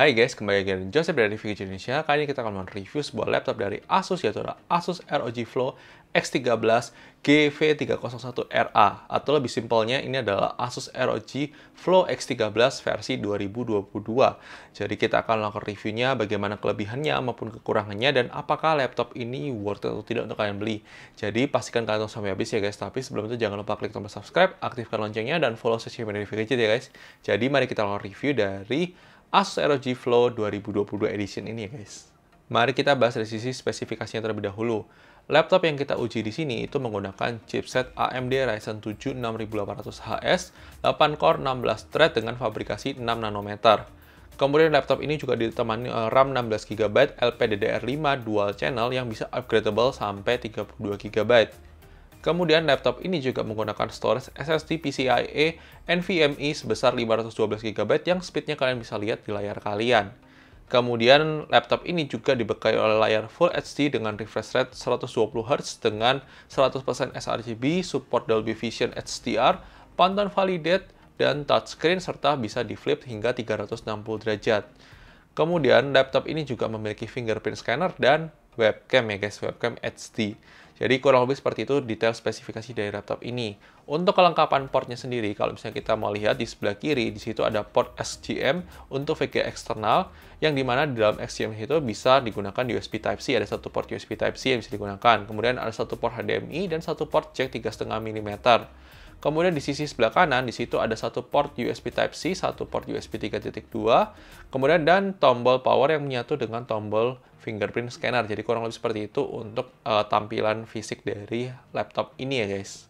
Hai guys, kembali lagi dengan Joseph dari Review Indonesia. Kali ini kita akan mereview sebuah laptop dari Asus, yaitu Asus ROG Flow X13 GV301RA. Atau lebih simpelnya, ini adalah Asus ROG Flow X13 versi 2022. Jadi kita akan lakukan reviewnya, bagaimana kelebihannya maupun kekurangannya, dan apakah laptop ini worth it atau tidak untuk kalian beli. Jadi pastikan kalian nonton sampai habis ya guys. Tapi sebelum itu jangan lupa klik tombol subscribe, aktifkan loncengnya, dan follow sosial media Review Gadget ya guys. Jadi mari kita lakukan review dari Asus ROG Flow 2022 Edition ini ya guys. Mari kita bahas dari sisi spesifikasinya terlebih dahulu. Laptop yang kita uji di sini itu menggunakan chipset AMD Ryzen 7 6800HS, 8 core 16 thread dengan fabrikasi 6 nanometer. Kemudian laptop ini juga ditemani RAM 16GB LPDDR5 dual channel yang bisa upgradable sampai 32GB. Kemudian laptop ini juga menggunakan storage SSD PCIe NVMe sebesar 512GB yang speednya kalian bisa lihat di layar kalian. Kemudian laptop ini juga dibekali oleh layar Full HD dengan refresh rate 120Hz dengan 100% sRGB, support Dolby Vision HDR, Pantone Validate, dan touchscreen serta bisa di flip hingga 360 derajat. Kemudian laptop ini juga memiliki fingerprint scanner dan webcam ya guys, webcam HD. Jadi kurang lebih seperti itu detail spesifikasi dari laptop ini. Untuk kelengkapan portnya sendiri, kalau misalnya kita mau lihat di sebelah kiri, di situ ada port SGM untuk VGA eksternal, yang dimana di dalam SGM itu bisa digunakan USB Type-C, ada satu port USB Type-C yang bisa digunakan. Kemudian ada satu port HDMI dan satu port jack 3,5 mm. Kemudian di sisi sebelah kanan, di situ ada satu port USB Type-C, satu port USB 3.2, kemudian dan tombol power yang menyatu dengan tombol fingerprint scanner. Jadi kurang lebih seperti itu untuk tampilan fisik dari laptop ini ya guys.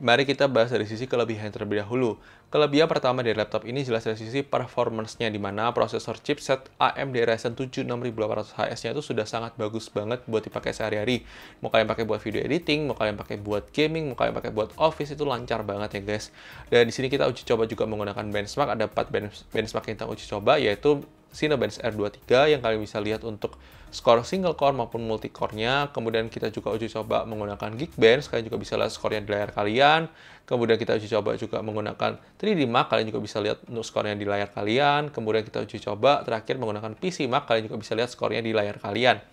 Mari kita bahas dari sisi kelebihan terlebih dahulu. Kelebihan pertama dari laptop ini jelas dari sisi performance-nya, di mana prosesor chipset AMD Ryzen 7 6800HS-nya itu sudah sangat bagus banget buat dipakai sehari-hari. Mau kalian pakai buat video editing, mau kalian pakai buat gaming, mau kalian pakai buat office, itu lancar banget ya guys. Dan di sini kita uji coba juga menggunakan benchmark, ada 4 benchmark yang kita uji coba, yaitu Cinebench R23 yang kalian bisa lihat untuk skor single core maupun multi core-nya. Kemudian kita juga uji coba menggunakan Geekbench, kalian juga bisa lihat skornya di layar kalian. Kemudian kita uji coba juga menggunakan 3D Mark, kalian juga bisa lihat untuk skornya di layar kalian. Kemudian kita uji coba terakhir menggunakan PC Mark, kalian juga bisa lihat skornya di layar kalian.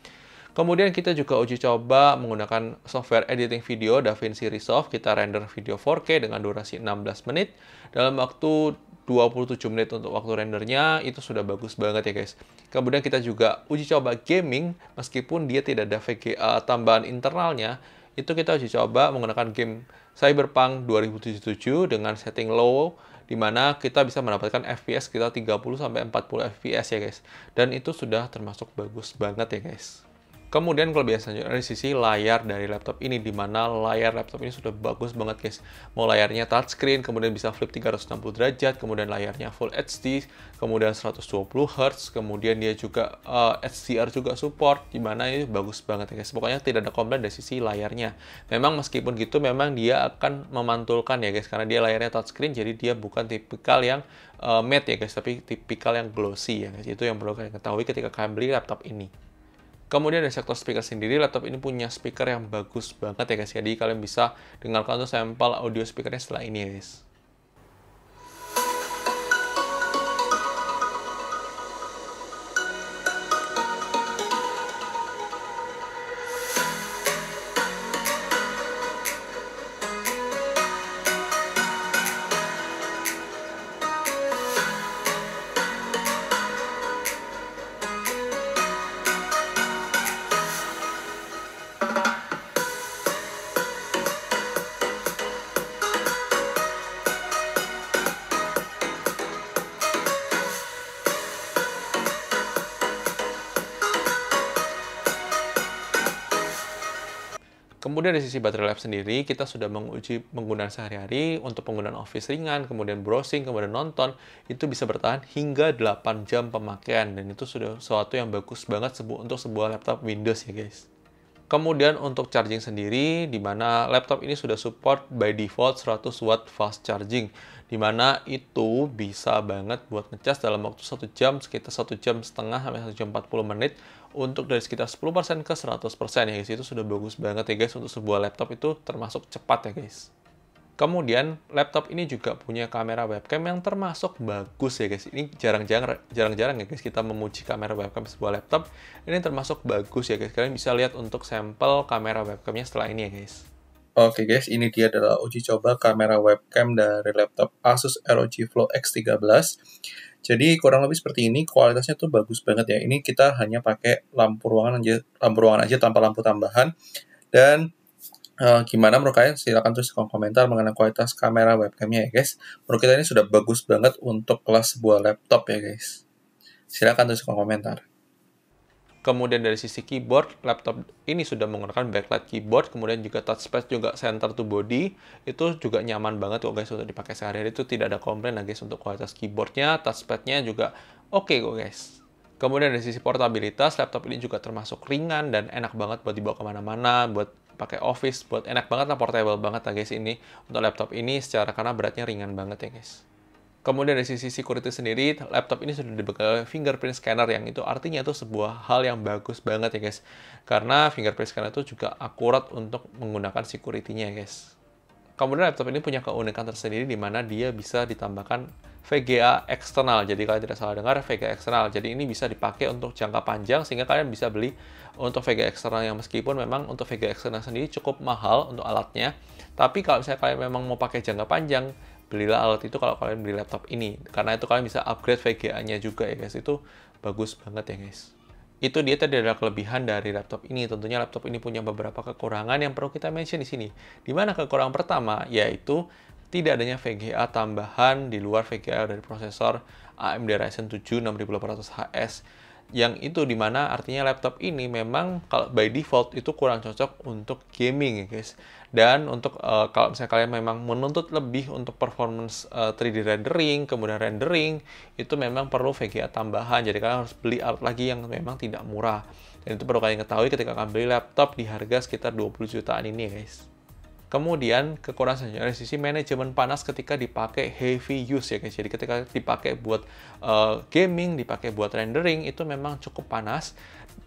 Kemudian kita juga uji coba menggunakan software editing video DaVinci Resolve. Kita render video 4K dengan durasi 16 menit dalam waktu 27 menit untuk waktu rendernya, itu sudah bagus banget ya guys. Kemudian kita juga uji coba gaming, meskipun dia tidak ada VGA tambahan internalnya, itu kita uji coba menggunakan game Cyberpunk 2077 dengan setting low, di mana kita bisa mendapatkan FPS kita 30-40 FPS ya guys. Dan itu sudah termasuk bagus banget ya guys. Kemudian kelebihan selanjutnya dari sisi layar dari laptop ini, di mana layar laptop ini sudah bagus banget guys. Mau layarnya touchscreen, kemudian bisa flip 360 derajat, kemudian layarnya Full HD, kemudian 120Hz, kemudian dia juga HDR juga support, di mana ini bagus banget ya guys. Pokoknya tidak ada komplain dari sisi layarnya. Memang meskipun gitu, memang dia akan memantulkan ya guys, karena dia layarnya touchscreen, jadi dia bukan tipikal yang matte ya guys, tapi tipikal yang glossy ya guys. Itu yang perlu kalian ketahui ketika kalian beli laptop ini. Kemudian dari sektor speaker sendiri, laptop ini punya speaker yang bagus banget ya guys. Jadi kalian bisa dengarkan tuh sampel audio speakernya setelah ini ya guys. Kemudian dari sisi baterai life sendiri, kita sudah menguji penggunaan sehari-hari untuk penggunaan office ringan, kemudian browsing, kemudian nonton, itu bisa bertahan hingga 8 jam pemakaian, dan itu sudah sesuatu yang bagus banget untuk sebuah laptop Windows ya guys. Kemudian untuk charging sendiri, di mana laptop ini sudah support by default 100 watt fast charging, di mana itu bisa banget buat ngecas dalam waktu 1 jam, sekitar 1 jam setengah sampai 1 jam 40 menit, untuk dari sekitar 10% ke 100% ya guys. Itu sudah bagus banget ya guys, untuk sebuah laptop itu termasuk cepat ya guys. Kemudian laptop ini juga punya kamera webcam yang termasuk bagus ya guys. Ini jarang-jarang ya guys kita memuji kamera webcam sebuah laptop. Ini termasuk bagus ya guys. Kalian bisa lihat untuk sampel kamera webcamnya setelah ini ya guys. Oke guys, ini dia adalah uji coba kamera webcam dari laptop Asus ROG Flow X13. Jadi kurang lebih seperti ini, kualitasnya tuh bagus banget ya. Ini kita hanya pakai lampu ruangan aja tanpa lampu tambahan. Dan gimana menurut kalian? Silahkan tulis di kolom komentar mengenai kualitas kamera webcamnya ya guys. Menurut kita ini sudah bagus banget untuk kelas sebuah laptop ya guys. Silahkan tulis di kolom komentar. Kemudian dari sisi keyboard, laptop ini sudah menggunakan backlight keyboard, kemudian juga touchpad juga center to body, itu juga nyaman banget kok guys untuk dipakai sehari-hari, itu tidak ada komplain lah guys untuk kualitas keyboardnya, touchpadnya juga oke kok guys. Kemudian dari sisi portabilitas, laptop ini juga termasuk ringan dan enak banget buat dibawa kemana-mana, buat pakai office, buat enak banget lah, portable banget lah guys ini untuk laptop ini secara karena beratnya ringan banget ya guys. Kemudian dari sisi security sendiri, laptop ini sudah dibekali fingerprint scanner yang itu artinya itu sebuah hal yang bagus banget ya guys. Karena fingerprint scanner itu juga akurat untuk menggunakan security-nya ya guys. Kemudian laptop ini punya keunikan tersendiri di mana dia bisa ditambahkan VGA eksternal. Jadi kalian tidak salah dengar, VGA eksternal. Jadi ini bisa dipakai untuk jangka panjang sehingga kalian bisa beli untuk VGA eksternal yang meskipun memang untuk VGA eksternal sendiri cukup mahal untuk alatnya. Tapi kalau misalnya kalian memang mau pakai jangka panjang, belilah alat itu kalau kalian beli laptop ini. Karena itu kalian bisa upgrade VGA-nya juga ya guys. Itu bagus banget ya guys. Itu dia tadi adalah kelebihan dari laptop ini. Tentunya laptop ini punya beberapa kekurangan yang perlu kita mention di sini. Di mana kekurangan pertama yaitu tidak adanya VGA tambahan di luar VGA dari prosesor AMD Ryzen 7 6800HS. Yang itu dimana artinya laptop ini memang kalau by default itu kurang cocok untuk gaming ya guys. Dan untuk kalau misalnya kalian memang menuntut lebih untuk performance 3D rendering, kemudian rendering, itu memang perlu VGA tambahan. Jadi kalian harus beli alat lagi yang memang tidak murah. Dan itu perlu kalian ketahui ketika kalian beli laptop di harga sekitar 20 jutaan ini ya guys. Kemudian kekurangan selanjutnya dari sisi manajemen panas ketika dipakai heavy use ya guys. Jadi ketika dipakai buat gaming, dipakai buat rendering itu memang cukup panas.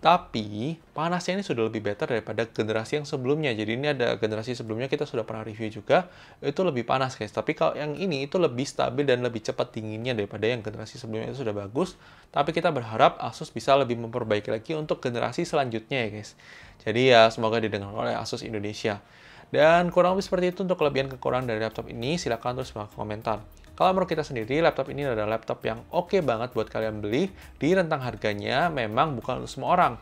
Tapi panasnya ini sudah lebih better daripada generasi yang sebelumnya. Jadi ini ada generasi sebelumnya kita sudah pernah review juga, itu lebih panas guys. Tapi kalau yang ini itu lebih stabil dan lebih cepat dinginnya daripada yang generasi sebelumnya itu sudah bagus. Tapi kita berharap Asus bisa lebih memperbaiki lagi untuk generasi selanjutnya ya guys. Jadi ya semoga didengar oleh Asus Indonesia. Dan kurang lebih seperti itu untuk kelebihan kekurangan dari laptop ini. Silahkan terus bagi komentar. Kalau menurut kita sendiri, laptop ini adalah laptop yang oke banget buat kalian beli. Di rentang harganya memang bukan untuk semua orang.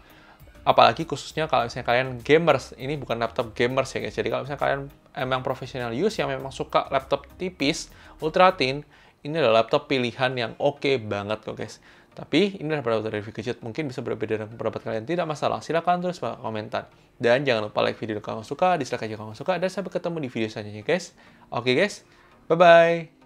Apalagi khususnya kalau misalnya kalian gamers. Ini bukan laptop gamers ya guys. Jadi kalau misalnya kalian emang professional use yang memang suka laptop tipis, ultra thin, ini adalah laptop pilihan yang oke banget kok guys. Tapi ini adalah pendapat dari Gadget, mungkin bisa berbeda dengan pendapat kalian, tidak masalah. Silahkan tulis komentar. Dan jangan lupa like video kalau kamu suka, dislike aja kalau kamu suka, dan sampai ketemu di video selanjutnya guys. Oke guys, bye-bye.